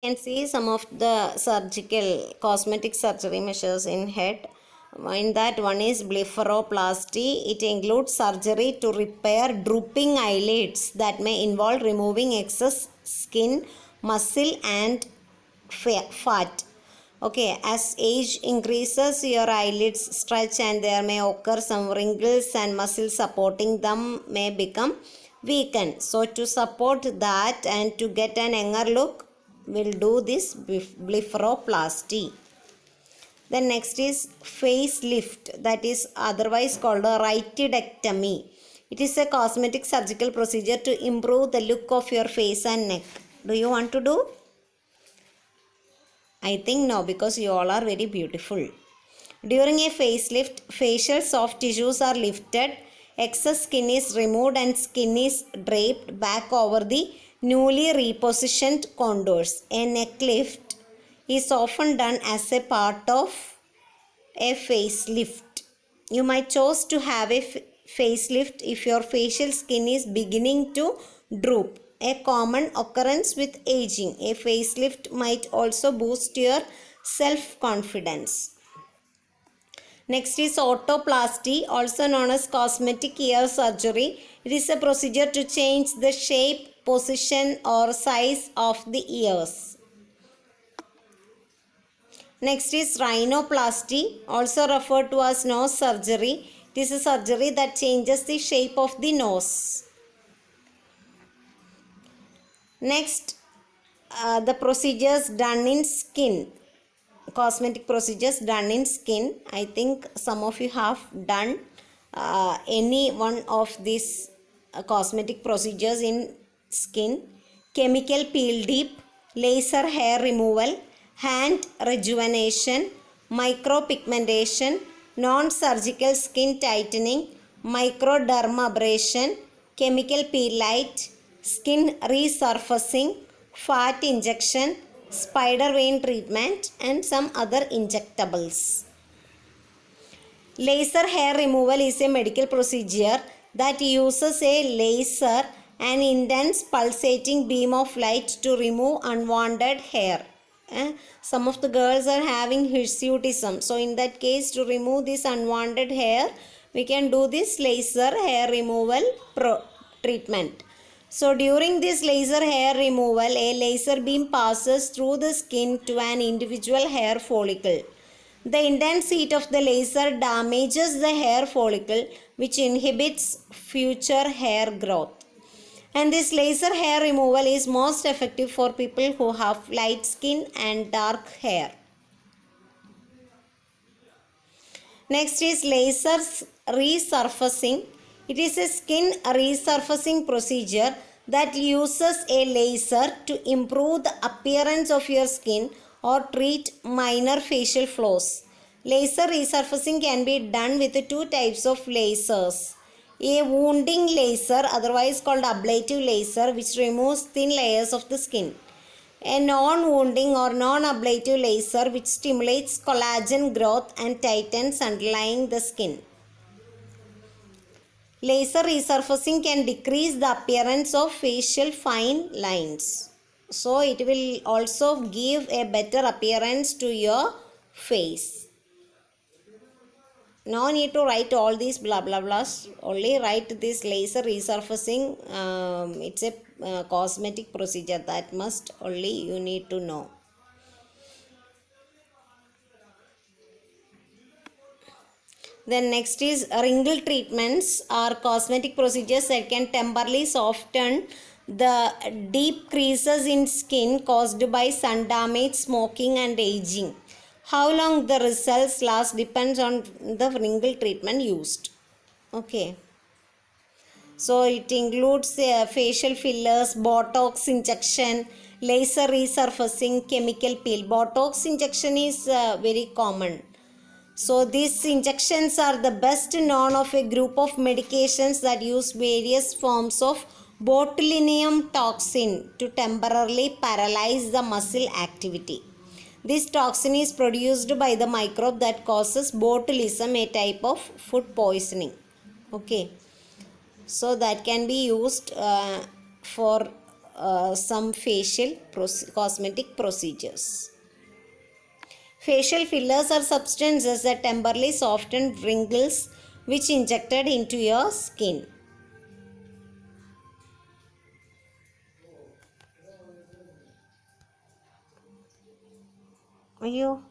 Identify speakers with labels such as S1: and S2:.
S1: Can see some of the surgical cosmetic surgery measures in head. In that, one is blepharoplasty. It includes surgery to repair drooping eyelids that may involve removing excess skin, muscle and fat. Okay, as age increases, your eyelids stretch and there may occur some wrinkles and muscles supporting them may become weakened. So to support that and to get an younger look, we'll do this blepharoplasty. Then next is facelift, that is otherwise called a rhytidectomy. It is a cosmetic surgical procedure to improve the look of your face and neck. Do you want to do? I think no, because you all are very beautiful. During a facelift, facial soft tissues are lifted, excess skin is removed and skin is draped back over the newly repositioned contours. A neck lift is often done as a part of a facelift. You might choose to have a facelift if your facial skin is beginning to droop, a common occurrence with aging. A facelift might also boost your self-confidence. Next is otoplasty, also known as cosmetic ear surgery. It is a procedure to change the shape, position or size of the ears. Next is rhinoplasty, also referred to as nose surgery. It is a surgery that changes the shape of the nose. Next, the procedures done in skin. Cosmetic procedures done in skin. I think some of you have done any one of these cosmetic procedures in skin. Chemical peel dip, laser hair removal, hand rejuvenation, micropigmentation, non-surgical skin tightening, microdermabrasion, chemical peel light, skin resurfacing, fat injection, spider vein treatment and some other injectables. Laser hair removal is a medical procedure that uses a laser, an intense pulsating beam of light to remove unwanted hair. Some of the girls are having hirsutism. So in that case, to remove this unwanted hair, we can do this laser hair removal treatment. So during this laser hair removal, a laser beam passes through the skin to an individual hair follicle. The intense heat of the laser damages the hair follicle, which inhibits future hair growth. And this laser hair removal is most effective for people who have light skin and dark hair. Next is laser resurfacing. It is a skin resurfacing procedure that uses a laser to improve the appearance of your skin or treat minor facial flaws. Laser resurfacing can be done with two types of lasers. A wounding laser, otherwise called ablative laser, which removes thin layers of the skin. A non-wounding or non-ablative laser, which stimulates collagen growth and tightens underlying the skin. Laser resurfacing can decrease the appearance of facial fine lines. So it will also give a better appearance to your face. No need to write all these blah blah blahs. Only write this laser resurfacing. It's a cosmetic procedure that must only you need to know. Then next is wrinkle treatments are cosmetic procedures that can temporarily soften the deep creases in skin caused by sun damage, smoking and aging. How long the results last depends on the wrinkle treatment used. Okay. So it includes facial fillers, Botox injection, laser resurfacing, chemical peel. Botox injection is very common. So these injections are the best known of a group of medications that use various forms of botulinum toxin to temporarily paralyze the muscle activity. This toxin is produced by the microbe that causes botulism, a type of food poisoning. Okay. So that can be used for some facial cosmetic procedures. Facial fillers are substances that temporarily soften wrinkles which injected into your skin. Are you